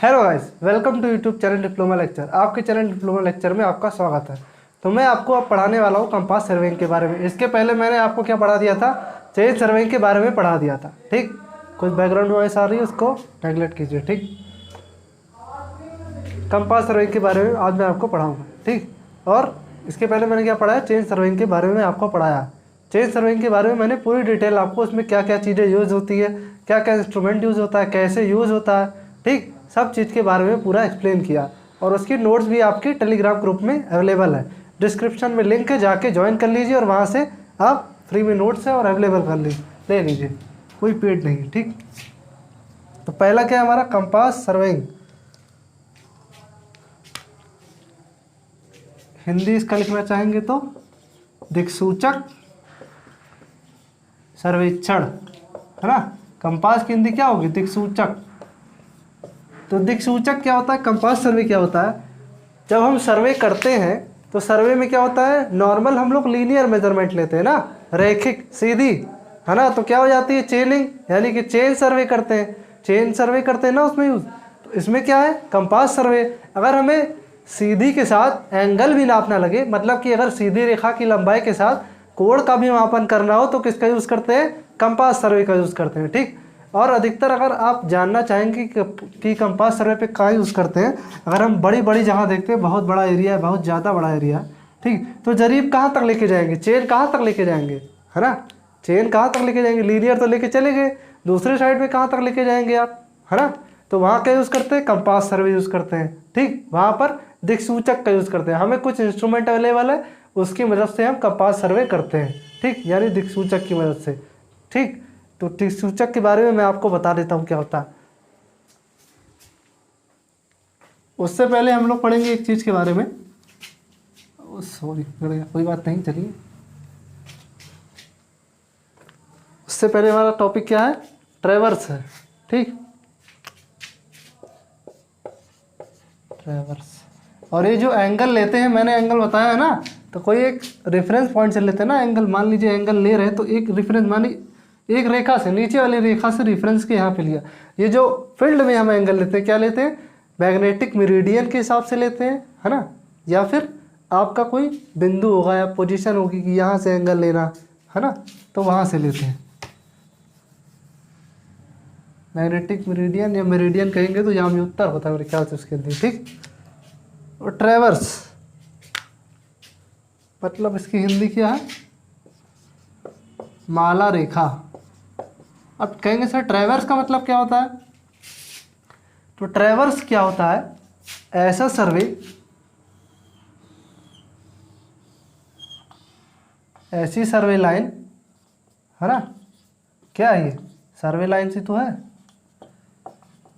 Hello guys, welcome to YouTube channel diploma lecture. आपके channel diploma lecture में आपका स्वागत है। तो मैं आपको अब पढ़ाने वाला हूँ कंपास सर्वेइंग के बारे में। इसके पहले मैंने आपको क्या पढ़ा दिया था, चेन सर्वेइंग के बारे में पढ़ा दिया था। ठीक, कुछ बैकग्राउंड वॉइस आ रही है, उसको नेगलेक्ट कीजिए। ठीक, कंपास सर्वेइंग के बारे में आज मैं आपको पढ़ाऊँगा। ठीक, और इसके पहले मैंने क्या पढ़ाया, चेन सर्वेइंग के बारे में आपको पढ़ाया। चेन सर्वेइंग के बारे में मैंने पूरी डिटेल आपको, उसमें क्या क्या चीज़ें यूज़ होती है, क्या क्या इंस्ट्रूमेंट यूज़ होता है, कैसे यूज़ होता है, ठीक, सब चीज़ के बारे में पूरा एक्सप्लेन किया। और उसकी नोट्स भी आपके टेलीग्राम ग्रुप में अवेलेबल है। डिस्क्रिप्शन में लिंक है, जाके ज्वाइन कर लीजिए और वहाँ से आप फ्री में नोट्स है और अवेलेबल कर ले लीजिए, कोई पेड नहीं। ठीक, तो पहला क्या है हमारा, कंपास सर्वेइंग। हिंदी इसका लिखना चाहेंगे तो दिक्सूचक सर्वेक्षण, है ना। कंपास की हिंदी क्या होगी, दिक्सूचक। तो दिक्सूचक क्या होता है, कंपास सर्वे क्या होता है। जब हम सर्वे करते हैं तो सर्वे में क्या होता है, नॉर्मल हम लोग लीनियर मेजरमेंट लेते हैं ना, रैखिक सीधी, है ना। तो क्या हो जाती है, चेनिंग, यानी कि चेन सर्वे करते हैं, चेन सर्वे करते हैं ना उसमें यूज। तो इसमें क्या है, कंपास सर्वे। अगर हमें सीधी के साथ एंगल भी नापना लगे, मतलब कि अगर सीधी रेखा की लंबाई के साथ कोण का भी मापन करना हो तो किसका यूज़ करते हैं, कंपास सर्वे का यूज़ करते हैं। ठीक, और अधिकतर अगर आप जानना चाहेंगे कि कंपास सर्वे पे कहाँ यूज़ करते हैं, अगर हम बड़ी बड़ी जगह देखते हैं, बहुत बड़ा एरिया है, बहुत ज़्यादा बड़ा एरिया है, ठीक, तो जरीब कहाँ तक लेके जाएंगे, चेन कहाँ तक लेके जाएंगे, है ना। चेन कहाँ तक लेके जाएंगे, लीनियर तो लेके चले गए, दूसरे साइड में कहाँ तक लेके जाएंगे आप, है ना। तो वहाँ क्या यूज़ करते हैं, कंपास सर्वे यूज़ करते हैं। ठीक, वहाँ पर दिक्सूचक का यूज़ करते हैं। हमें कुछ इंस्ट्रूमेंट अवेलेबल है, उसकी मदद से हम कंपास सर्वे करते हैं। ठीक, यानी दिक्सूचक की मदद से। ठीक, तो दिक्सूचक के बारे में मैं आपको बता देता हूँ क्या होता है। उससे पहले हम लोग पढ़ेंगे एक चीज़ के बारे में, सॉरी कोई बात नहीं, चलिए। उससे पहले हमारा टॉपिक क्या है, ट्रेवर्स है। ठीक, ट्रेवर्स। और ये जो एंगल लेते हैं, मैंने एंगल बताया है ना, तो कोई एक रेफरेंस पॉइंट से लेते हैं ना एंगल। मान लीजिए एंगल ले रहे हैं तो एक रेफरेंस, मानी एक रेखा से, नीचे वाली रेखा से रेफरेंस के यहाँ पे लिया। ये जो फील्ड में हम एंगल लेते हैं, क्या लेते हैं, मैग्नेटिक मेरिडियन के हिसाब से लेते हैं, है ना। या फिर आपका कोई बिंदु होगा या पोजीशन होगी कि यहाँ से एंगल लेना, है ना, तो वहाँ से लेते हैं। मैग्नेटिक मेरिडियन या मेरिडियन कहेंगे तो यहाँ में उत्तर होता है मेरे ख्याल से उसके अंदर। ठीक, और ट्रेवर्स मतलब इसकी हिंदी क्या है, माला रेखा। अब कहेंगे सर ट्रेवर्स का मतलब क्या होता है, तो ट्रेवर्स क्या होता है, ऐसा सर्वे, ऐसी सर्वे लाइन, है ना। क्या है ये, सर्वे लाइन सी तो है,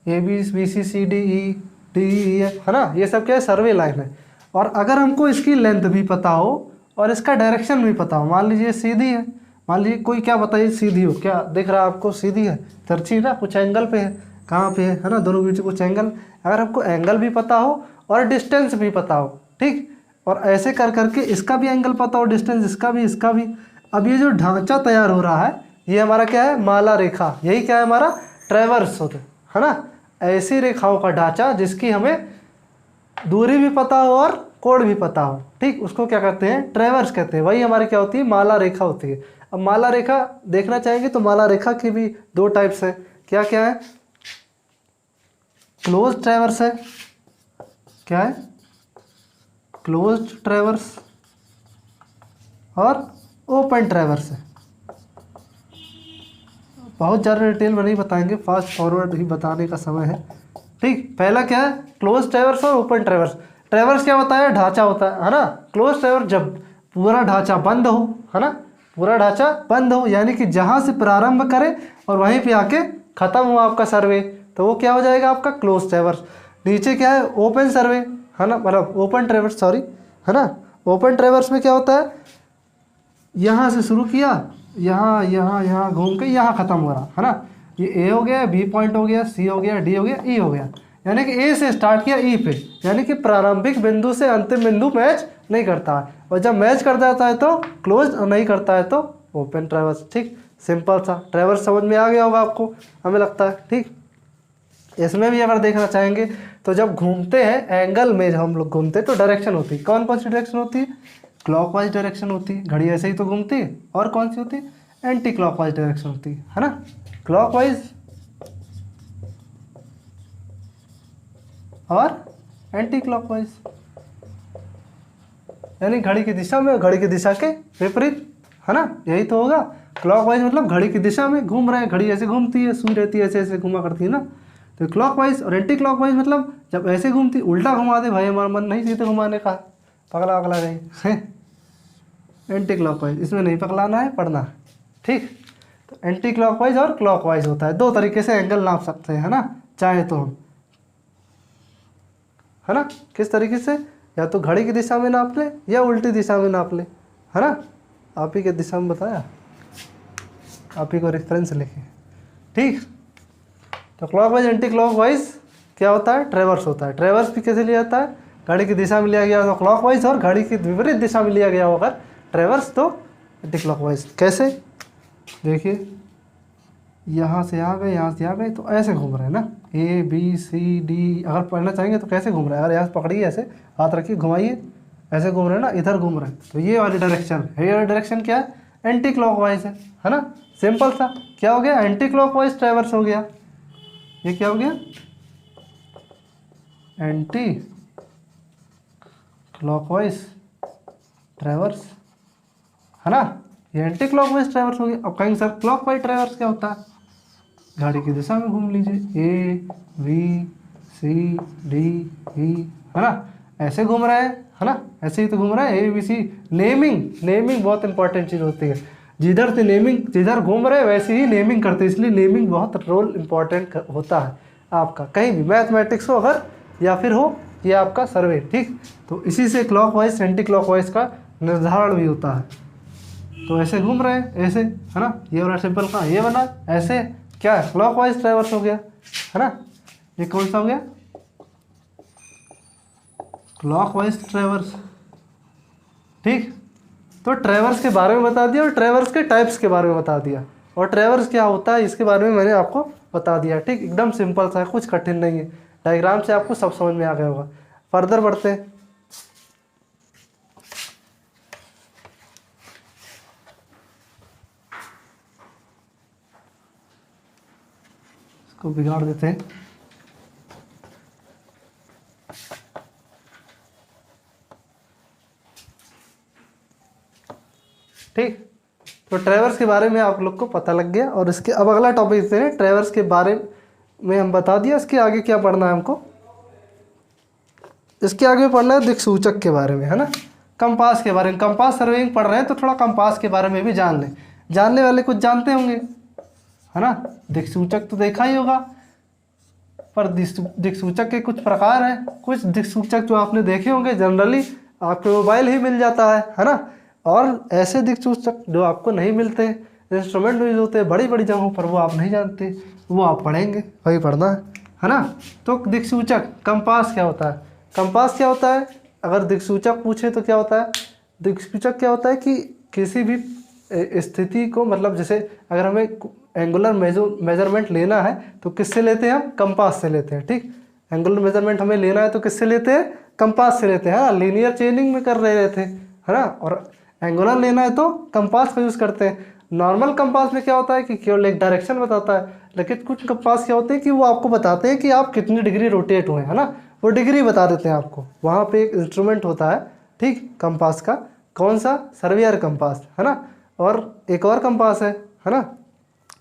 A B C C D E D E F, है ना, ये सब क्या है, सर्वे लाइन है। और अगर हमको इसकी लेंथ भी पता हो और इसका डायरेक्शन भी पता हो, मान लीजिए सीधी है, मान लीजिए कोई क्या बताइए सीधी हो, क्या दिख रहा है आपको, सीधी है, तिरछी ना, कुछ एंगल पे है, कहाँ पे है ना, दोनों बीच कुछ एंगल। अगर हमको एंगल भी पता हो और डिस्टेंस भी पता हो, ठीक, और ऐसे कर करके इसका भी एंगल पता हो, डिस्टेंस इसका भी, इसका भी। अब ये जो ढांचा तैयार हो रहा है, ये हमारा क्या है, माला रेखा। यही क्या है, हमारा ट्रेवर्स होता है ना। ऐसी रेखाओं का ढांचा जिसकी हमें दूरी भी पता हो और कोण भी पता हो, ठीक, उसको क्या कहते हैं, ट्रेवर्स कहते हैं। वही हमारी क्या होती है, माला रेखा होती है। अब माला रेखा देखना चाहेंगे तो माला रेखा की भी दो टाइप्स है। क्या क्या है, क्लोज ट्रेवर्स है, क्या है, क्लोज ट्रेवर्स, और ओपन ट्रेवर्स है। बहुत ज़्यादा डिटेल में नहीं बताएंगे, फास्ट फॉरवर्ड ही बताने का समय है। ठीक, पहला क्या है, क्लोज ट्रेवर्स और ओपन ट्रेवर्स। ट्रेवर्स क्या होता है, ढांचा होता है ना। क्लोज ट्रेवर्स जब पूरा ढांचा बंद हो, है ना, पूरा ढांचा बंद हो, यानी कि जहाँ से प्रारंभ करें और वहीं पे आके ख़त्म हो आपका सर्वे, तो वो क्या हो जाएगा, आपका क्लोज ट्रेवर्स। नीचे क्या है, ओपन सर्वे, है ना, मतलब ओपन ट्रेवर्स, सॉरी, है ना। ओपन ट्रेवर्स में क्या होता है, यहाँ से शुरू किया, यहाँ यहाँ यहाँ घूम के यहाँ ख़त्म हो रहा, है ना। ये ए हो गया, बी पॉइंट हो गया, सी हो गया, डी हो गया, ई हो गया, यानी कि ए से स्टार्ट किया ई पे, यानी कि प्रारंभिक बिंदु से अंतिम बिंदु मैच नहीं करता है। और जब मैच कर जाता है तो क्लोज, और नहीं करता है तो ओपन ट्रेवर्स। ठीक, सिंपल सा ट्रेवर्स समझ में आ गया होगा आपको, हमें लगता है। ठीक, इसमें भी अगर देखना चाहेंगे तो जब घूमते हैं एंगल में, जब हम लोग घूमते हैं तो डायरेक्शन होती है, कौन कौन सी डायरेक्शन होती है? क्लॉकवाइज डायरेक्शन होती है, घड़ी ऐसे ही तो घूमती है। और कौन सी होती है? एंटी क्लॉकवाइज डायरेक्शन होती है ना। क्लॉकवाइज और एंटी क्लॉकवाइज, यानी घड़ी की दिशा में, घड़ी की दिशा के विपरीत, है ना, यही तो होगा। क्लॉकवाइज मतलब घड़ी की दिशा में घूम रहे हैं, घड़ी ऐसे घूमती है, सुई रहती है ऐसे ऐसे घुमा करती है ना, तो क्लॉकवाइज। और एंटी क्लॉकवाइज मतलब जब ऐसे घूमती, उल्टा घुमा दे भाई, हमारा मन नहीं सीधे घुमाने का, पगला पगला गई है। एंटी क्लॉकवाइज, इसमें नहीं पगलाना है, पढ़ना है, ठीक। तो एंटी क्लॉकवाइज और क्लॉकवाइज होता है, दो तरीके से एंगल नाप सकते हैं, है ना, चाहे तो हम, है ना। किस तरीके से? या तो घड़ी की दिशा में नाप ले या उल्टी दिशा में नाप ले, है ना। आप ही के दिशा में बताया, आप ही को रेफरेंस लिखे, ठीक। तो क्लॉकवाइज एंटी क्लॉकवाइज क्या होता है? ट्रेवर्स होता है। ट्रेवर्स भी कैसे लिया जाता है? घड़ी की दिशा में लिया गया तो क्लॉकवाइज, और घड़ी की विपरीत दिशा में लिया गया हो अगर ट्रेवर्स तो एंटी क्लॉकवाइज। कैसे? देखिए, यहाँ से आ गए, यहाँ से आ गए, तो ऐसे घूम रहे हैं ना, A B C D। अगर पढ़ना चाहेंगे तो कैसे घूम रहे हैं? अगर यहाँ से पकड़िए, ऐसे हाथ रखिए, घुमाइए, ऐसे घूम रहे हैं ना, इधर घूम रहे हैं, तो ये वाली डायरेक्शन है। ये वाली डायरेक्शन क्या है? एंटी क्लॉकवाइज है ना। सिंपल सा, क्या हो गया? एंटी क्लॉकवाइज ट्रेवर्स हो गया। ये क्या हो गया? एंटी क्लॉकवाइज ट्रेवर्स, है ना। ये एंटी क्लॉकवाइज ट्रेवर्स हो गया। अब कहेंगे सर क्लॉकवाइज ट्रेवर्स क्या होता है? घड़ी की दिशा में घूम लीजिए, A B C D E, है ना, ऐसे घूम रहा है ना, ऐसे ही तो घूम रहा है A B C। नेमिंग बहुत इंपॉर्टेंट चीज़ होती है। जिधर से नेमिंग, जिधर घूम रहे हैं वैसे ही नेमिंग करते हैं, इसलिए नेमिंग बहुत रोल इंपॉर्टेंट होता है आपका, कहीं भी मैथमेटिक्स हो अगर, या फिर हो ये आपका सर्वे, ठीक। तो इसी से क्लॉकवाइज एंटी क्लॉकवाइज का निर्धारण भी होता है। तो ऐसे घूम रहे हैं, ऐसे, है ना, ये वाला सिंपल का ये बना, ऐसे क्या है? क्लॉकवाइज ट्रेवर्स हो गया, है ना। ये कौन सा हो गया? क्लॉकवाइज ट्रेवर्स, ठीक। तो ट्रेवर्स के बारे में बता दिया और ट्रेवर्स के टाइप्स के बारे में बता दिया, और ट्रेवर्स क्या होता है इसके बारे में मैंने आपको बता दिया, ठीक। एकदम सिंपल सा है, कुछ कठिन नहीं है। डायग्राम से आपको सब समझ में आ गया होगा। फर्दर बढ़ते हैं। इसको बिगाड़ देते हैं। ठीक, तो ट्रेवर्स के बारे में आप लोग को पता लग गया। और इसके अब अगला टॉपिक देते हैं। ट्रेवर्स के बारे में हम बता दिया, इसके आगे क्या पढ़ना है हमको? इसके आगे पढ़ना है दिक्सूचक के बारे में, है ना, कंपास के बारे में। कंपास सर्वेइंग पढ़ रहे हैं तो थोड़ा कंपास के बारे में भी जान लें। जानने वाले कुछ जानते होंगे, है ना। दिक्सूचक तो देखा ही होगा, पर दिक्सूचक के कुछ प्रकार हैं। कुछ दिक्सूचक जो आपने देखे होंगे जनरली आपके मोबाइल ही मिल जाता है ना। और ऐसे दिक्सूचक जो आपको नहीं मिलते, इंस्ट्रूमेंट यूज होते हैं बड़ी बड़ी जगहों पर, वो आप नहीं जानते, वो आप पढ़ेंगे, वही पढ़ना है ना। तो दिक्सूचक, कंपास क्या होता है? कंपास क्या होता है? अगर दिक्सूचक पूछे तो क्या होता है? दिक्सूचक क्या होता है कि किसी भी स्थिति को, मतलब जैसे अगर हमें एंगुलर मेजरमेंट लेना है तो किससे लेते हैं हम? कंपास से लेते हैं, ठीक। एंगुलर मेजरमेंट हमें लेना है तो किससे लेते हैं? कंपास से लेते हैं, है ना। लीनियर चेनिंग में कर रहे थे, है ना। और एंगुलर लेना है तो कंपास का यूज़ करते हैं। नॉर्मल कंपास में क्या होता है कि केवल एक डायरेक्शन बताता है, लेकिन कुछ कंपास क्या होते हैं कि वो आपको बताते हैं कि आप कितनी डिग्री रोटेट हुए, है ना, वो डिग्री बता देते हैं आपको। वहाँ पे एक इंस्ट्रूमेंट होता है, ठीक, कंपास का। कौन सा? सर्वियर कंपास, है ना। और एक और कंपास है ना,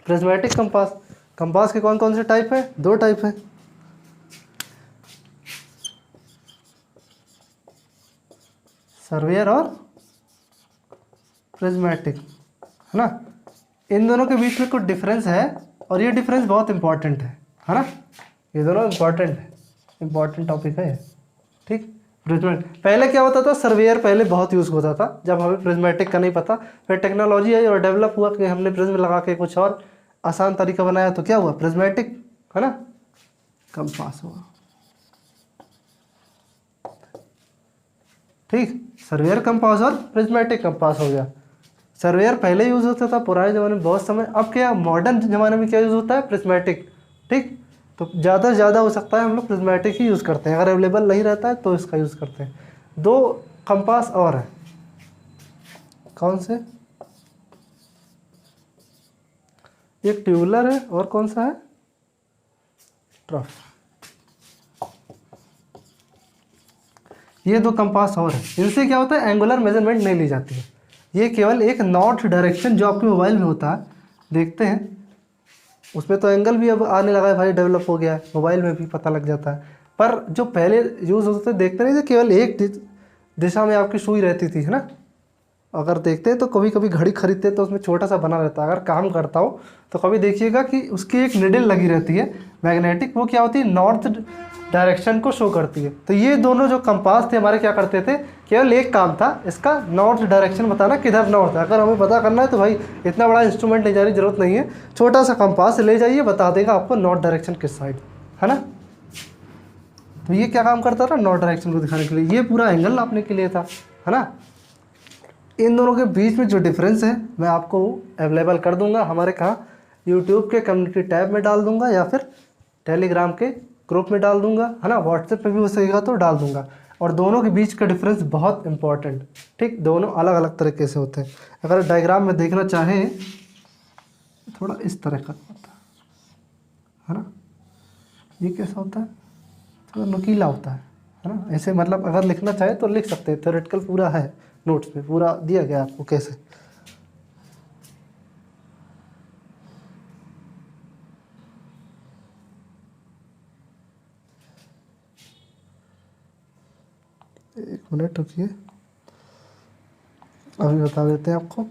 प्रिज्मेटिक कंपास। कंपास के कौन कौन से टाइप है? 2 टाइप है, सर्वियर और प्रिज्मेटिक, है ना। इन दोनों के बीच में कुछ डिफरेंस है, और ये डिफरेंस बहुत इंपॉर्टेंट है ना। ये दोनों इंपॉर्टेंट है, इंपॉर्टेंट टॉपिक है, ठीक। प्रिज्मेटिक पहले क्या होता था? सर्वेयर पहले बहुत यूज़ होता था, जब हमें प्रिज्मेटिक का नहीं पता। फिर टेक्नोलॉजी आई और डेवलप हुआ कि हमने प्रिज्म लगा के कुछ और आसान तरीका बनाया, तो क्या हुआ? प्रिज्मेटिक, है ना, कंपास हुआ, ठीक। सर्वेयर कंपास और प्रिज्मेटिक कंपास हो गया। सर्वेयर पहले यूज़ होता था पुराने ज़माने में बहुत समय। अब क्या मॉडर्न ज़माने में क्या यूज़ होता है? प्रिज्मेटिक, ठीक। तो ज़्यादा से ज़्यादा हो सकता है हम लोग प्रिज्मेटिक ही यूज़ करते हैं, अगर अवेलेबल नहीं रहता है तो इसका यूज़ करते हैं। 2 कंपास और हैं, कौन से? एक ट्यूबुलर है और कौन सा है? ट्रफ। ये 2 कंपास और हैं। इनसे क्या होता है, एंगुलर मेजरमेंट नहीं ली जाती है। ये केवल एक नॉर्थ डायरेक्शन जो आपके मोबाइल में होता है, देखते हैं उसमें तो एंगल भी अब आने लगा है भाई, डेवलप हो गया है, मोबाइल में भी पता लग जाता है। पर जो पहले यूज़ होते थे, देखते नहीं थे, केवल एक दिशा में आपकी सुई रहती थी, है ना। अगर देखते हैं तो कभी कभी घड़ी खरीदते तो उसमें छोटा सा बना रहता है, अगर काम करता हो तो कभी देखिएगा कि उसकी एक निडल लगी रहती है मैग्नेटिक, वो क्या होती है, नॉर्थ डायरेक्शन को शो करती है। तो ये दोनों जो कंपास थे हमारे क्या करते थे, केवल एक काम था इसका, नॉर्थ डायरेक्शन बताना, किधर नॉर्थ है। अगर हमें पता करना है तो भाई इतना बड़ा इंस्ट्रूमेंट ले जाने की जरूरत नहीं है, छोटा सा कंपास ले जाइए, बता देगा आपको नॉर्थ डायरेक्शन किस साइड, है ना। तो ये क्या काम करता था, नॉर्थ डायरेक्शन को दिखाने के लिए, ये पूरा एंगल नापने के लिए था, है ना। इन दोनों के बीच में जो डिफरेंस है मैं आपको अवेलेबल कर दूंगा हमारे कहाँ, यूट्यूब के कम्युनिटी टैब में डाल दूंगा या फिर टेलीग्राम के ग्रुप में डाल दूंगा, है ना। व्हाट्सएप पे भी हो सकेगा तो डाल दूंगा। और दोनों के बीच का डिफरेंस बहुत इंपॉर्टेंट, ठीक, दोनों अलग अलग तरीके से होते हैं। अगर डायग्राम में देखना चाहें थोड़ा इस तरह का होता है ना, ये कैसा होता है, थोड़ा नुकीला होता है ना। ऐसे मतलब अगर लिखना चाहे तो लिख सकते हैं, थ्योरेटिकल पूरा है, नोट्स में पूरा दिया गया आपको कैसे। एक मिनट रुकिए, अभी बता देते हैं आपको।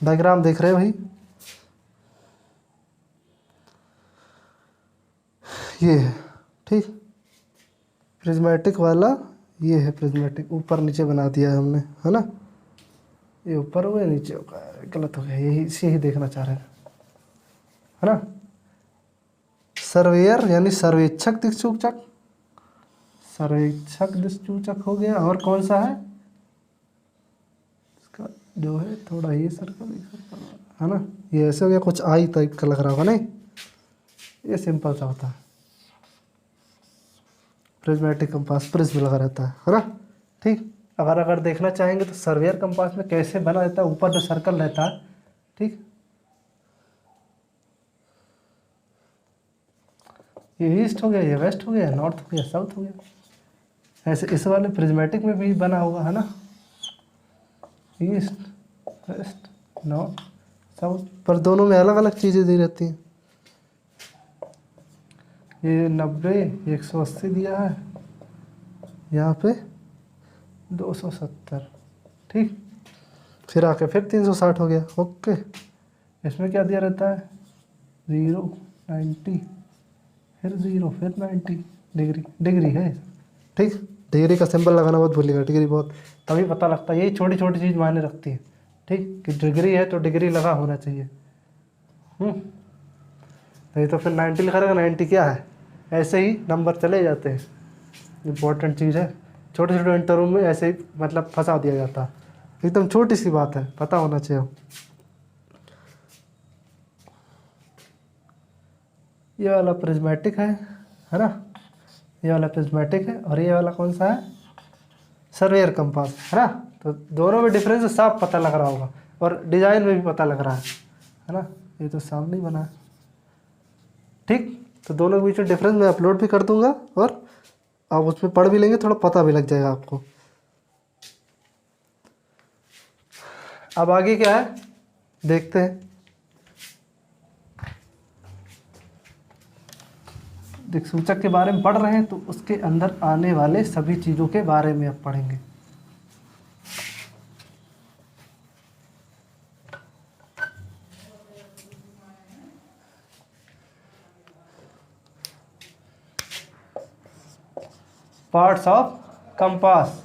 डायग्राम देख रहे हैं भाई, ये है, ठीक, प्रिज्मेटिक वाला ये है, प्रिज्मेटिक ऊपर नीचे बना दिया है हमने, है ना। ये ऊपर हो गया, नीचे हो गया, गलत हो गया, यही इसे ही देखना चाह रहे हैं, है ना। सर्वेयर यानी सर्वेक्षक दिक्सूचक, सर्वेक्षक दिक्सूचक हो गया। और कौन सा है इसका, जो है थोड़ा ये सर्कल है ना, ये ऐसे हो गया, कुछ आई टाइप का लग रहा होगा, नहीं, ये सिंपल सा होता है। प्रिज्मेटिक कंपास प्रिज्म लगा रहता है ना, ठीक। अगर देखना चाहेंगे तो सर्वेयर कंपास में कैसे बना रहता है, ऊपर जो सर्कल रहता है, ठीक, ये ईस्ट हो गया, ये वेस्ट हो गया, नॉर्थ हो गया, साउथ हो गया। ऐसे इस वाले प्रिज्मेटिक में भी बना होगा, है ना, ईस्ट वेस्ट नॉर्थ साउथ, पर दोनों में अलग अलग चीज़ें दी रहती हैं। ये 90 180 दिया है, यहाँ पे 270, ठीक, फिर आके फिर 360 हो गया, ओके। इसमें क्या दिया रहता है, 0 90 फिर 0 फिर 90 डिग्री, डिग्री है, ठीक। डिग्री का सिंबल लगाना बहुत भूलिएगा, डिग्री बहुत तभी पता लगता है, यही छोटी छोटी चीज़ मायने रखती है, ठीक, कि डिग्री है तो डिग्री लगा होना चाहिए। नहीं तो फिर 90 लिखा रहेगा, 90 क्या है, ऐसे ही नंबर चले जाते हैं। इम्पोर्टेंट चीज़ है, छोटे छोटे इंटरव्यू में ऐसे ही मतलब फंसा दिया जाता है, एकदम छोटी सी बात है, पता होना चाहिए। ये वाला प्रिज्मेटिक है ना, ये वाला प्रिज्मेटिक है, और ये वाला कौन सा है, सर्वेयर कंपास, है ना। तो दोनों में डिफरेंस साफ पता लग रहा होगा, और डिजाइन में भी पता लग रहा है ना। ये तो सामने ही बना है, ठीक। तो दोनों के बीच में डिफरेंस मैं अपलोड भी कर दूंगा, और आप उसमें पढ़ भी लेंगे, थोड़ा पता भी लग जाएगा आपको। अब आगे क्या है देखते हैं। दिक्सूचक के बारे में पढ़ रहे हैं तो उसके अंदर आने वाले सभी चीज़ों के बारे में अब पढ़ेंगे। पार्ट्स ऑफ कंपास,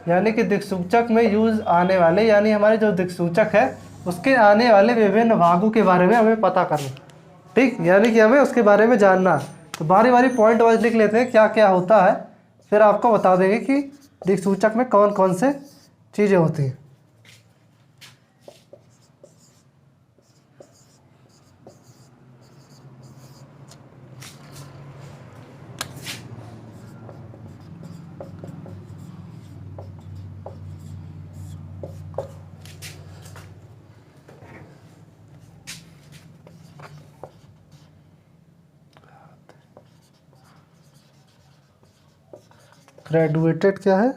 यानी कि दिक्सूचक में यूज आने वाले, यानी हमारे जो दिक्सूचक है उसके आने वाले विभिन्न भागों के बारे में हमें पता करना, ठीक, यानी कि हमें उसके बारे में जानना। तो बारी बारी पॉइंट वाइज लिख लेते हैं क्या क्या होता है, फिर आपको बता देंगे कि दिक्सूचक में कौन कौन से चीज़ें होती हैं। ग्रेजुएटेड क्या है?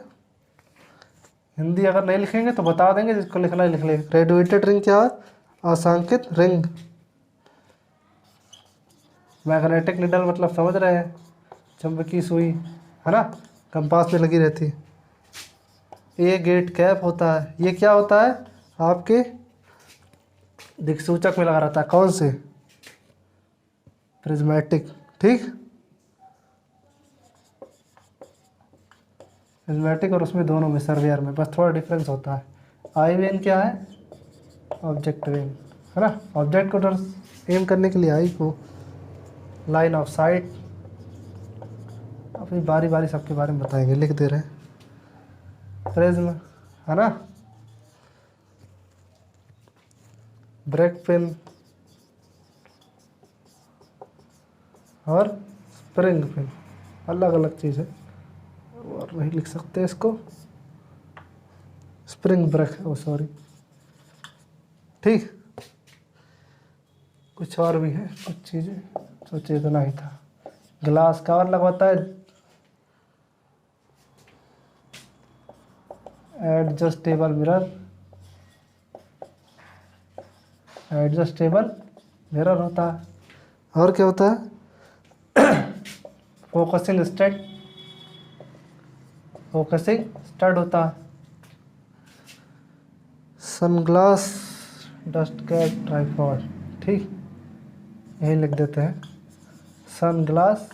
हिंदी अगर नहीं लिखेंगे तो बता देंगे, जिसको लिखना है लिख लेंगे। ग्रेजुएटेड रिंग क्या है? आसांकित रिंग। मैग्नेटिक निडल मतलब समझ रहे हैं, चुंबकीय सुई, है ना, कंपास में लगी रहती है। ये गेट कैप होता है, ये क्या होता है? आपके दिक्सूचक में लगा रहता है। कौन से? प्रिज्मेटिक। ठीक, प्रिज्मेटिक और उसमें दोनों में, सर्वेयर में बस थोड़ा डिफरेंस होता है। आई वेन क्या है? ऑब्जेक्ट वेन, है ना। ऑब्जेक्ट को एम करने के लिए आई को, लाइन ऑफ साइट। अपनी बारी बारी सबके बारे में बताएंगे, लिख दे रहे हैं। प्रिज्म, है ना, ब्रेक पिन और स्प्रिंग पिन, अलग अलग चीज़ है, और नहीं लिख सकते इसको, स्प्रिंग ब्रेक, ओ सॉरी। ठीक, कुछ और भी है, कुछ चीज़ें सोचे इतना ही था। ग्लास कवर लगवाता है, एडजस्टेबल मिरर, एडजस्टेबल मिरर होता है। और क्या होता है? फोकसिंग स्टड, फोकसिंग स्टड होता है। Sunglass, dust cap, tripod. ठीक, यही लिख देते हैं, सनग्लास,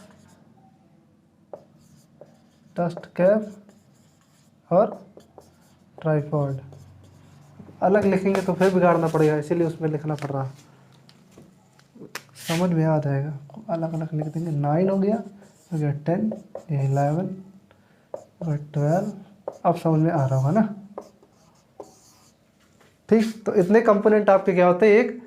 डस्ट कैप और ट्राइपॉड। अलग लिखेंगे तो फिर बिगाड़ना पड़ेगा, इसीलिए उसमें लिखना पड़ रहा है, समझ में आ जाएगा। अलग अलग लिख देंगे। 9 हो गया, 10, 11 और 12। अब समझ में आ रहा होगा ना। ठीक, तो इतने कंपोनेंट आपके क्या होते हैं? एक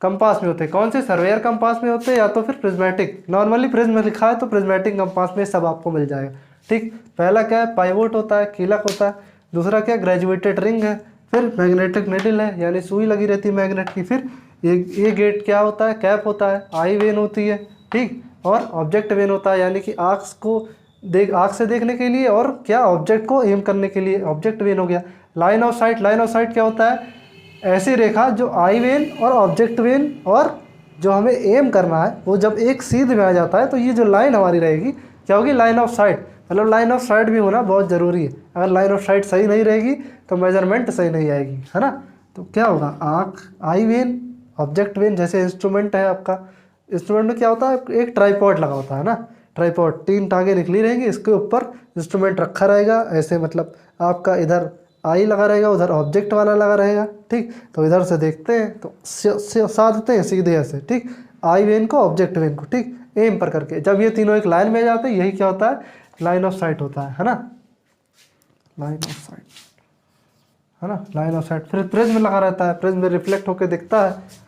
कंपास में होते हैं। कौन से? सर्वेयर कंपास में होते हैं या तो फिर प्रिज्मेटिक। नॉर्मली प्रिज्म लिखा है तो प्रिज्मेटिक कंपास में सब आपको मिल जाएगा। ठीक, पहला क्या है? पाइवोट होता है, कीलक होता है। दूसरा क्या? ग्रेजुएटेड रिंग है। फिर मैग्नेटिक निडल है, यानी सुई लगी रहती है मैग्नेट की। फिर ये गेट क्या होता है? कैप होता है। आई वेन होती है। ठीक, और ऑब्जेक्ट वेन होता है, यानी कि आँख से देखने के लिए, और क्या? ऑब्जेक्ट को एम करने के लिए, ऑब्जेक्ट वेन हो गया। Line of site, line of site क्या होता है? ऐसी रेखा जो आई वेन और ऑब्जेक्ट वेन और जो हमें एम करना है वो जब एक सीध में आ जाता है तो ये जो लाइन हमारी रहेगी क्या होगी? Line of site. मतलब लाइन ऑफ साइट भी होना बहुत ज़रूरी है। अगर लाइन ऑफ साइट सही नहीं रहेगी तो मेजरमेंट सही नहीं आएगी, है ना। तो क्या होगा? आँख, आई वेन, ऑब्जेक्ट वेन। जैसे इंस्ट्रूमेंट है आपका, इंस्ट्रूमेंट में क्या होता है? एक ट्राइपॉड लगा होता है ना, ट्राइपॉड, 3 टांगे निकली रहेंगी, इसके ऊपर इंस्ट्रूमेंट रखा रहेगा ऐसे, मतलब आपका इधर आई लगा रहेगा, उधर ऑब्जेक्ट वाला लगा रहेगा। ठीक, तो इधर से देखते हैं तो साधते हैं सीधे ऐसे। ठीक, आई वेन को, ऑब्जेक्ट वेन को, ठीक, एम पर करके जब ये तीनों एक लाइन में आ जाते हैं, यही क्या होता है? लाइन ऑफ साइट होता है ना, लाइन ऑफ साइट, है ना, लाइन ऑफ साइट। फिर प्रिज्म लगा रहता है, प्रिज्म में रिफ्लेक्ट होकर दिखता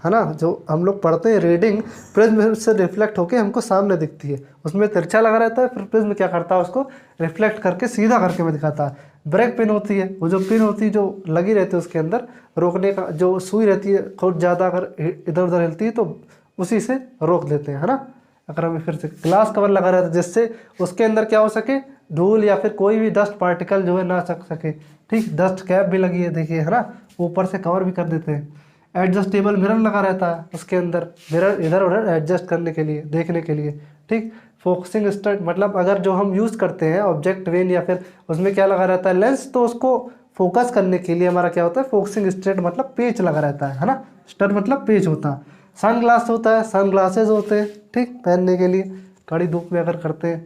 है ना। जो हम लोग पढ़ते हैं रीडिंग, प्रिज्म से रिफ्लेक्ट होकर हमको सामने दिखती है, उसमें तिरछा लगा रहता है। फिर प्रिज्म क्या करता है? उसको रिफ्लेक्ट करके सीधा करके में दिखाता है। ब्रेक पिन होती है, वो जो पिन होती है जो लगी रहती है उसके अंदर, रोकने का जो सुई रहती है, खुद ज़्यादा अगर इधर उधर हिलती है तो उसी से रोक देते हैं, है ना। अगर हमें फिर से ग्लास कवर लगा रहता है जिससे उसके अंदर क्या हो सके? धूल या फिर कोई भी डस्ट पार्टिकल जो है ना सके। ठीक, डस्ट कैप भी लगी है, देखिए, है ना, ऊपर से कवर भी कर देते हैं। एडजस्टेबल मिरर लगा रहता है उसके अंदर, मिरर इधर उधर एडजस्ट करने के लिए, देखने के लिए। ठीक, फोकसिंग स्टड, मतलब अगर जो हम यूज़ करते हैं ऑब्जेक्ट वेन या फिर उसमें क्या लगा रहता है? लेंस, तो उसको फोकस करने के लिए हमारा क्या होता है? फोकसिंग स्टड मतलब पेच लगा रहता है ना। स्टड मतलब पेच होता है। सन ग्लास होता है, सन ग्लासेज होते हैं, ठीक, पहनने के लिए, कड़ी धूप में अगर करते हैं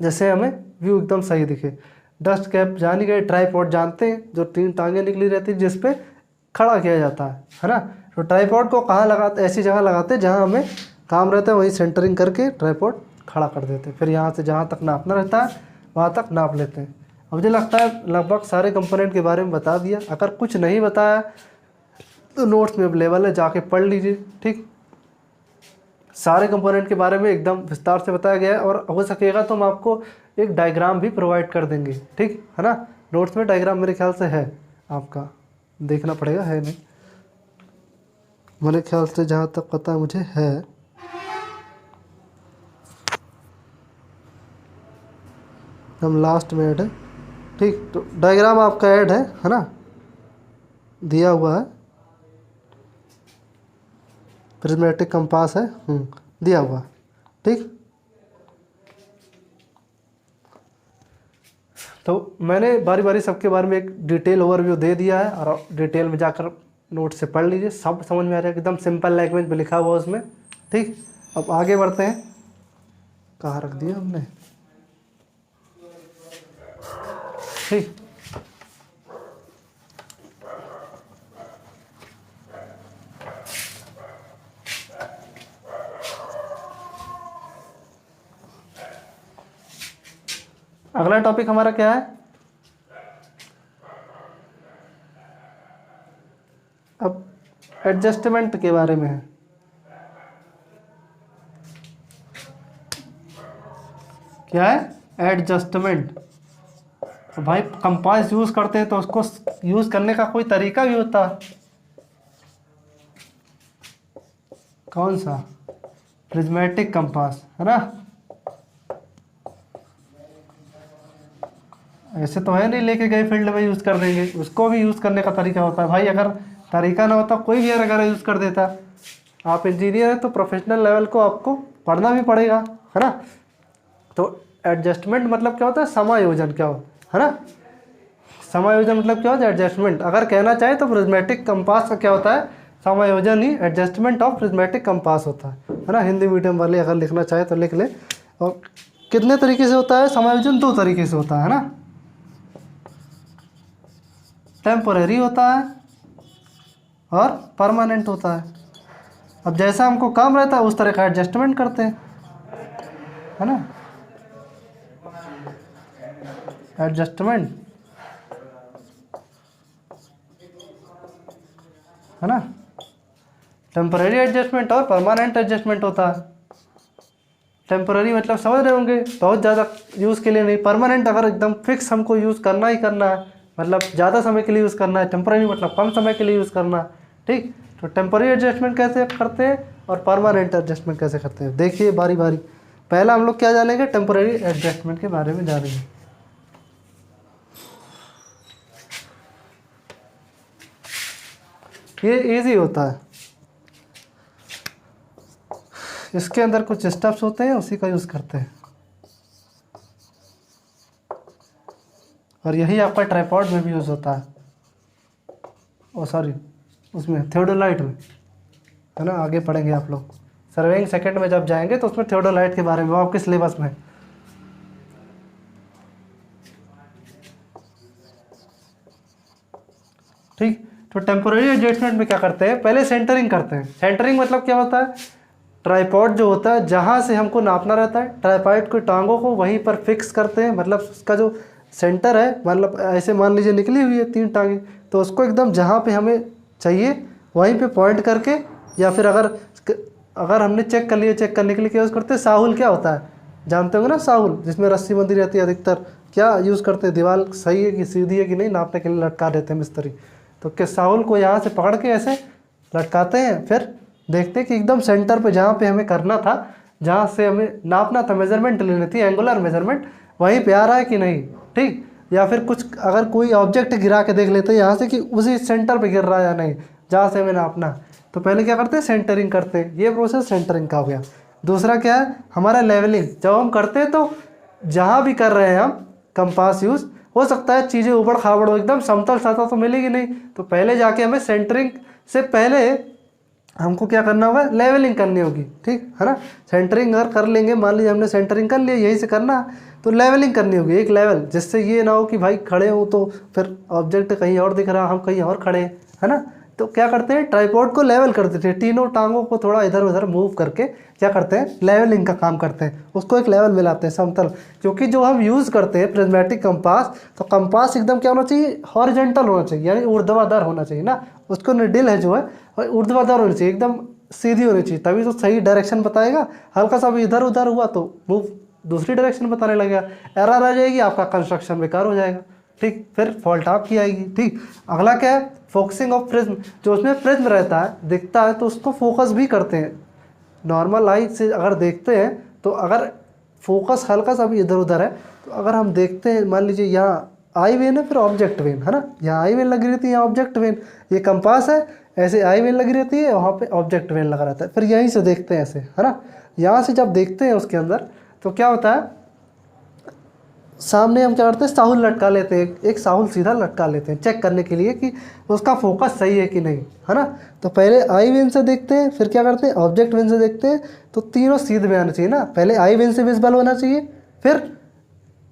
जैसे हमें व्यू एकदम सही दिखे। डस्ट कैप जान ही गए, ट्राइपॉड जानते हैं, जो 3 टांगे निकली रहती है जिस पे खड़ा किया जाता है ना। तो ट्राइपॉड को कहाँ लगाते? ऐसी जगह लगाते हैं जहाँ हमें काम रहता है, वहीं सेंटरिंग करके ट्राइपॉड खड़ा कर देते हैं। फिर यहाँ से जहाँ तक नापना रहता है वहाँ तक नाप लेते हैं। अब मुझे लगता है लगभग सारे कंपोनेंट के बारे में बता दिया। अगर कुछ नहीं बताया तो नोट्स में अवेलेबल है, जाके पढ़ लीजिए। ठीक, सारे कंपोनेंट के बारे में एकदम विस्तार से बताया गया है, और हो सकेगा तो हम आपको एक डायग्राम भी प्रोवाइड कर देंगे। ठीक है ना, नोट्स में डायग्राम मेरे ख्याल से है, आपका देखना पड़ेगा, है नहीं, मेरे ख्याल से जहाँ तक पता मुझे है। एकदम लास्ट में ऐड है। ठीक, तो डायग्राम आपका ऐड है ना, दिया हुआ है, प्रिज्मेटिक कंपास है, दिया हुआ। ठीक, तो मैंने बारी बारी सबके बारे में एक डिटेल ओवरव्यू दे दिया है, और डिटेल में जाकर नोट से पढ़ लीजिए, सब समझ में आ जाएगा, एकदम सिंपल लैंग्वेज में लिखा हुआ उसमें। ठीक, अब आगे बढ़ते हैं। कहाँ रख दिया हमने? ठीक, अगला टॉपिक हमारा क्या है? अब एडजस्टमेंट के बारे में है। क्या है? एडजस्टमेंट। तो भाई कंपास यूज करते हैं तो उसको यूज करने का कोई तरीका भी होता है। कौन सा? प्रिज्मेटिक कंपास, है ना। ऐसे तो है नहीं लेके गए फील्ड में यूज कर देंगे, उसको भी यूज करने का तरीका होता है भाई। अगर तरीका ना होता, कोई भी अगर यूज कर देता। आप इंजीनियर है तो प्रोफेशनल लेवल को आपको पढ़ना भी पड़ेगा, है ना। तो एडजस्टमेंट मतलब क्या होता है? समायोजन। क्या हो, है ना। समायोजन मतलब क्या होता है? एडजस्टमेंट। अगर कहना चाहे तो प्रिज्मेटिक कंपास का क्या होता है? समायोजन ही एडजस्टमेंट ऑफ प्रिज्मेटिक कंपास होता है ना। हिंदी मीडियम वाले अगर लिखना चाहे तो लिख ले। और कितने तरीके से होता है समायोजन? 2 तरीके से होता है ना। टेम्पोरेरी होता है और परमानेंट होता है। अब जैसा हमको काम रहता है उस तरह का एडजस्टमेंट करते हैं, है ना। एडजस्टमेंट, है ना। टेम्पररी एडजस्टमेंट और परमानेंट एडजस्टमेंट होता है। टेम्पररी मतलब समझ रहे होंगे, बहुत ज़्यादा यूज़ के लिए नहीं। परमानेंट अगर एकदम फिक्स हमको यूज़ करना ही करना है, मतलब ज़्यादा समय के लिए यूज़ करना है। टेम्पररी मतलब कम समय के लिए यूज़ करना है। ठीक, तो टेम्पररी एडजस्टमेंट कैसे करते हैं और परमानेंट एडजस्टमेंट कैसे करते हैं, देखिए बारी बारी। पहला हम लोग क्या जानेंगे? टेम्पररी एडजस्टमेंट के बारे में जानेंगे। ये इजी होता है, इसके अंदर कुछ स्टेप्स होते हैं, उसी का यूज़ करते हैं। और यही आपका ट्राइपॉड में भी यूज़ होता है। ओ सॉरी, उसमें थियोडोलाइट में, है ना। आगे पढ़ेंगे आप लोग सर्वेइंग सेकंड में जब जाएंगे तो उसमें थियोडोलाइट के बारे में, वो आपके सिलेबस में। ठीक, तो टेम्पोररी एडजस्टमेंट में क्या करते हैं? पहले सेंटरिंग करते हैं। सेंटरिंग मतलब क्या होता है? ट्राइपॉड जो होता है, जहाँ से हमको नापना रहता है, ट्राइपॉड की टांगों को वहीं पर फिक्स करते हैं। मतलब उसका जो सेंटर है, मतलब ऐसे मान लीजिए निकली हुई है 3 टांगें, तो उसको एकदम जहाँ पे हमें चाहिए वहीं पे पॉइंट करके, या फिर अगर हमने चेक कर लिया, चेक करने के लिए क्या यूज़ करते हैं? साहुल क्या होता है? जानते होंगे ना साहुल, जिसमें रस्सी बंधी रहती है अधिकतर। क्या यूज़ करते हैं? दीवार सही है कि सीधी है कि नहीं नापने के लिए लटका देते हैं मिस्त्री। तो क्या साहुल को यहाँ से पकड़ के ऐसे लटकाते हैं, फिर देखते हैं कि एकदम सेंटर पे जहाँ पे हमें करना था, जहाँ से हमें नापना था, मेजरमेंट लेनी थी, एंगुलर मेजरमेंट, वहीं पे आ रहा है कि नहीं। ठीक, या फिर कुछ अगर कोई ऑब्जेक्ट गिरा के देख लेते हैं यहाँ से कि उसी सेंटर पे गिर रहा है या नहीं, जहाँ से हमें नापना। तो पहले क्या करते हैं? सेंटरिंग करते हैं। ये प्रोसेस सेंटरिंग का हो गया। दूसरा क्या है हमारा? लेवलिंग। जब हम करते हैं तो जहाँ भी कर रहे हैं हम कंपास यूज़, हो सकता है चीज़ें ऊबड़ खाबड़ हो, एकदम समतल सतह तो मिलेगी नहीं। तो पहले जाके हमें सेंटरिंग से पहले हमको क्या करना होगा? लेवलिंग करनी होगी। ठीक है ना। सेंटरिंग अगर कर लेंगे, मान लीजिए हमने सेंटरिंग कर लिया, यहीं से करना, तो लेवलिंग करनी होगी एक लेवल, जिससे ये ना हो कि भाई खड़े हो तो फिर ऑब्जेक्ट कहीं और दिख रहा, हम कहीं और खड़े, है ना। तो क्या करते हैं? ट्राइपॉड को लेवल कर देते हैं, तीनों टांगों को थोड़ा इधर उधर मूव करके क्या करते हैं? लेवलिंग का काम करते हैं, उसको एक लेवल में लाते हैं, समतल। क्योंकि जो हम यूज़ करते हैं प्रिज्मेटिक कंपास, तो कंपास एकदम क्या होना चाहिए? हॉरिजॉन्टल होना चाहिए, यानी ऊर्ध्वाधर होना चाहिए ना। उसको निडिल है जो है ऊर्ध्वाधर होनी चाहिए, एकदम सीधी होनी चाहिए, तभी तो सही डायरेक्शन बताएगा। हल्का सा भी इधर उधर हुआ तो मूव दूसरी डायरेक्शन बताने लगेगा, एरर आ जाएगी, आपका कंस्ट्रक्शन बेकार हो जाएगा। ठीक, फिर फॉल्ट आपकी आएगी। ठीक, अगला क्या है? Focusing of prism. जो उसमें प्रिज्म रहता है, दिखता है, तो उसको फोकस भी करते हैं। नॉर्मल आई से अगर देखते हैं तो अगर फोकस हल्का सा भी इधर उधर है, तो अगर हम देखते हैं, मान लीजिए यहाँ आई वेन है, फिर ऑब्जेक्ट वेन है ना, यहाँ आई वेन लगी रहती है, यहाँ ऑब्जेक्ट वेन, ये कंपास है, ऐसे आई वेन लगी रहती है, वहाँ पे ऑब्जेक्ट वेन लगा रहता है। फिर यहीं से देखते हैं ऐसे, है ना, यहाँ से जब देखते हैं उसके अंदर तो क्या होता है, सामने हम क्या करते हैं, साहुल लटका लेते हैं, एक साहुल सीधा लटका लेते हैं चेक करने के लिए कि उसका फोकस सही है कि नहीं, है ना। तो पहले आई वेन से देखते हैं, फिर क्या करते हैं, ऑब्जेक्ट वेन से देखते हैं, तो तीनों सीधे में आना चाहिए ना, पहले आई वेन से विजिबल होना चाहिए, फिर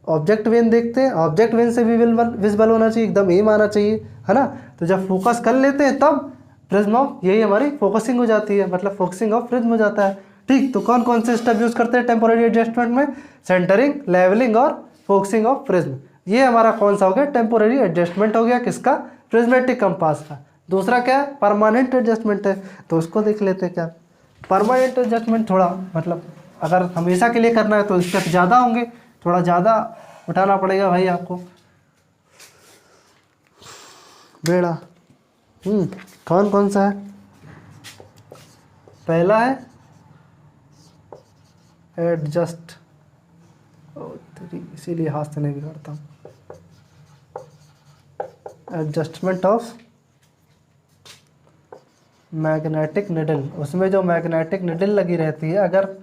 ऑब्जेक्ट वेन देखते हैं, ऑब्जेक्ट वेन से भी विजिबल होना चाहिए, एकदम एम आना चाहिए, है ना। तो जब फोकस कर लेते हैं तब प्रिज्म ऑफ, यही हमारी फोकसिंग हो जाती है, मतलब फोकसिंग ऑफ प्रिज्म हो जाता है। ठीक, तो कौन कौन से स्टेप यूज़ करते हैं टेम्पोररी एडजस्टमेंट में, सेंटरिंग, लेवलिंग और फोकसिंग ऑफ प्रिज्म। ये हमारा कौन सा हो गया, टेम्पोररी एडजस्टमेंट हो गया, किसका, प्रिज्मेटिक कंपास का। दूसरा क्या है, परमानेंट एडजस्टमेंट है, तो उसको देख लेते हैं। क्या परमानेंट एडजस्टमेंट, थोड़ा मतलब अगर हमेशा के लिए करना है तो स्टेप ज़्यादा होंगे, थोड़ा ज़्यादा उठाना पड़ेगा भाई आपको। बेड़ा कौन कौन सा है, पहला है एडजस्ट, इसीलिए हाथ से नहीं बिगाड़ता हूँ, एडजस्टमेंट ऑफ मैग्नेटिक निडल। उसमें जो मैग्नेटिक निडल लगी रहती है, अगर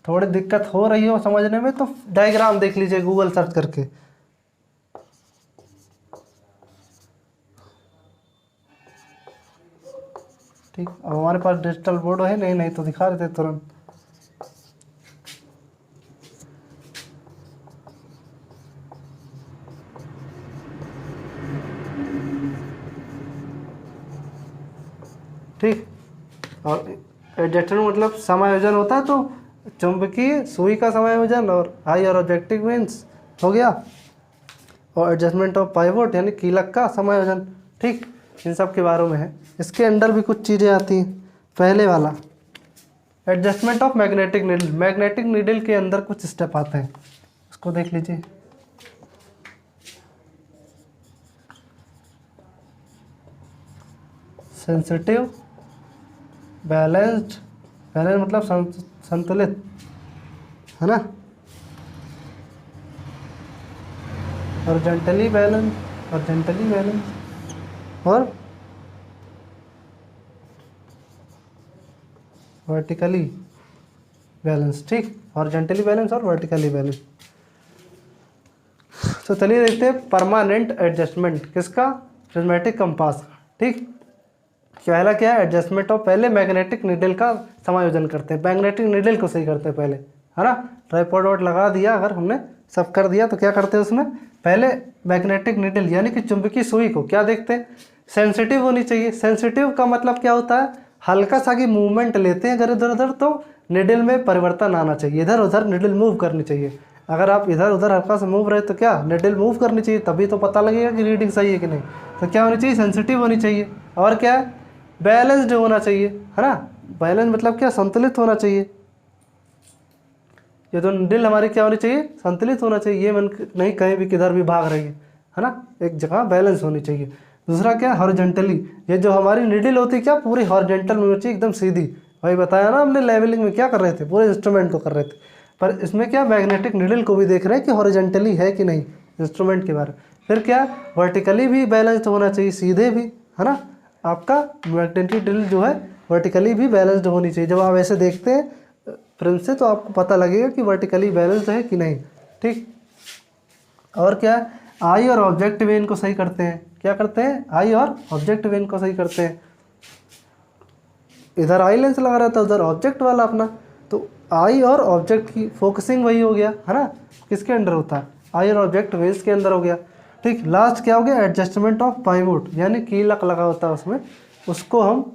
थोड़ी दिक्कत हो रही हो समझने में तो डायग्राम देख लीजिए गूगल सर्च करके। ठीक, अब हमारे पास डिजिटल बोर्ड है नहीं तो दिखा देते तुरंत। ठीक, और एडजस्टमेंट मतलब समायोजन होता है, तो चुंबकीय सुई का समायोजन और आई और ऑब्जेक्टिव वेन्स हो गया, और एडजस्टमेंट ऑफ पाइवोट यानी कीलक का समायोजन। ठीक, इन सब के बारे में है। इसके अंदर भी कुछ चीज़ें आती हैं। पहले वाला adjustment of magnetic needle, magnetic needle के अंदर कुछ स्टेप आते हैं, उसको देख लीजिए। सेंसिटिव, बैलेंस्ड, बैलेंस मतलब संतुलित, है ना, हॉरिजॉन्टली बैलेंस, हॉरिजॉन्टली बैलेंस और वर्टिकली बैलेंस। ठीक, हॉरिजॉन्टली बैलेंस और वर्टिकली बैलेंस। तो चलिए देखते हैं परमानेंट एडजस्टमेंट किसका, प्रिज्मेटिक कंपास का। ठीक, पहला क्या है, एडजस्टमेंट ऑफ, पहले मैग्नेटिक नीडल का समायोजन करते हैं, मैग्नेटिक नीडल को सही करते हैं पहले, है ना। ट्राइपॉड वॉड लगा दिया, अगर हमने सब कर दिया तो क्या करते हैं उसमें, पहले मैग्नेटिक नीडल यानी कि चुंबकीय सुई को क्या देखते हैं, सेंसिटिव होनी चाहिए। सेंसिटिव का मतलब क्या होता है, हल्का सा की मूवमेंट लेते हैं अगर इधर उधर तो निडल में परिवर्तन आना चाहिए, इधर उधर निडल मूव करनी चाहिए। अगर आप इधर उधर हल्का सा मूव रहे तो क्या निडल मूव करनी चाहिए, तभी तो पता लगेगा कि रीडिंग सही है कि नहीं। तो क्या होनी चाहिए, सेंसिटिव होनी चाहिए। और क्या है, बैलेंस्ड होना चाहिए, है ना। बैलेंस मतलब क्या, संतुलित होना चाहिए। ये तो निडल हमारी क्या होनी चाहिए, संतुलित होना चाहिए, ये मन नहीं कहीं भी किधर भी भाग रही है ना, एक जगह बैलेंस होनी चाहिए। दूसरा क्या, हॉरिजॉन्टली, ये जो हमारी निडल होती है क्या पूरी हॉरिजॉन्टल में होनी चाहिए, एकदम सीधी। भाई बताया ना हमने लेवलिंग में क्या कर रहे थे, पूरे इंस्ट्रूमेंट को कर रहे थे, पर इसमें क्या मैग्नेटिक निडल को भी देख रहे हैं कि हॉरिजॉन्टली है कि नहीं इंस्ट्रूमेंट के बारे में। फिर क्या, वर्टिकली भी बैलेंस्ड होना चाहिए, सीधे भी, है ना। आपका मैग्नेटिक निडल जो है वर्टिकली भी बैलेंस्ड होनी चाहिए। जब आप ऐसे देखते हैं फ्रेम से तो आपको पता लगेगा कि वर्टिकली बैलेंस्ड है कि नहीं। ठीक, और क्या, आई और ऑब्जेक्ट वेन को सही करते हैं, क्या करते हैं, आई और ऑब्जेक्ट वेन को सही करते हैं। इधर आई लेंस लगा रहता है, उधर ऑब्जेक्ट वाला अपना, तो आई और ऑब्जेक्ट की फोकसिंग वही हो गया, है ना, किसके अंडर होता है, आई और ऑब्जेक्ट वेन्स के अंदर हो गया। ठीक, लास्ट क्या हो गया, एडजस्टमेंट ऑफ पाइवोट यानी कीलक लगा होता है उसमें, उसको हम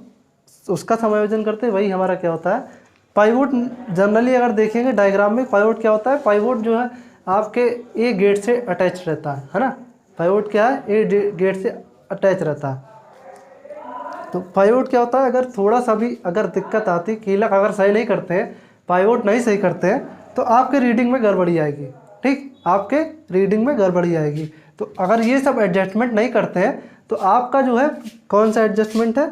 उसका समायोजन करते हैं, वही हमारा क्या होता है पाइवोट। जनरली अगर देखेंगे डायग्राम में, पाइवोट क्या होता है, पाइवोट जो है आपके ए गेट से अटैच रहता है ना। पाइवोट क्या है, ए गेट से अटैच रहता है। तो पाइवोट क्या होता है, अगर थोड़ा सा भी अगर दिक्कत आती, कीलक अगर सही नहीं करते हैं, पाइवोट नहीं सही करते हैं, तो आपके रीडिंग में गड़बड़ी आएगी। ठीक, आपके रीडिंग में गड़बड़ी आएगी। तो अगर ये सब एडजस्टमेंट नहीं करते हैं तो आपका जो है कौन सा एडजस्टमेंट है,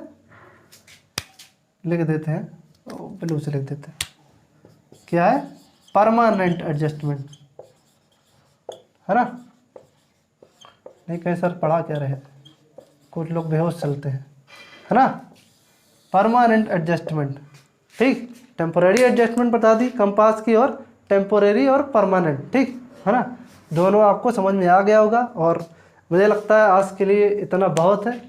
लिख देते हैं, ब्लू से लिख देते हैं, क्या है, परमानेंट एडजस्टमेंट, है ना। नहीं कहीं सर पढ़ा क्या रहे, कुछ लोग बेहोश चलते हैं, है ना। परमानेंट एडजस्टमेंट, ठीक। टेम्पोरेरी एडजस्टमेंट बता दी कंपास की, और टेम्पोरेरी और परमानेंट, ठीक है ना। दोनों आपको समझ में आ गया होगा, और मुझे लगता है आज के लिए इतना बहुत है।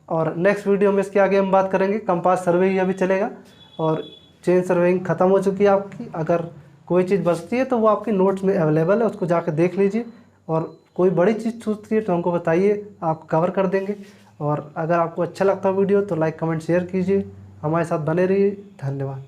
और नेक्स्ट वीडियो में इसके आगे हम बात करेंगे। कंपास सर्वे ही अभी चलेगा, और चेन सर्वेइंग ख़त्म हो चुकी है आपकी। अगर कोई चीज़ बचती है तो वो आपके नोट्स में अवेलेबल है, उसको जाकर देख लीजिए। और कोई बड़ी चीज़ छूटती है तो हमको बताइए, आप कवर कर देंगे। और अगर आपको अच्छा लगता है वीडियो तो लाइक कमेंट शेयर कीजिए, हमारे साथ बने रहिए। धन्यवाद।